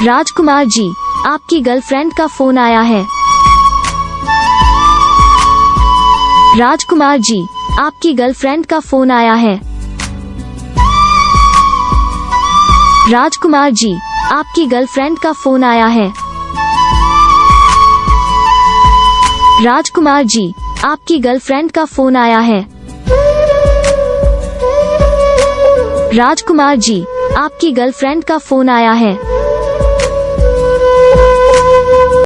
राजकुमार जी, आपकी गर्लफ्रेंड का फोन आया है। राजकुमार जी, आपकी गर्लफ्रेंड का फोन आया है। राजकुमार जी, आपकी गर्लफ्रेंड का फोन आया है। राजकुमार जी, आपकी गर्लफ्रेंड का फोन आया है। राजकुमार जी, आपकी गर्लफ्रेंड का फोन आया है।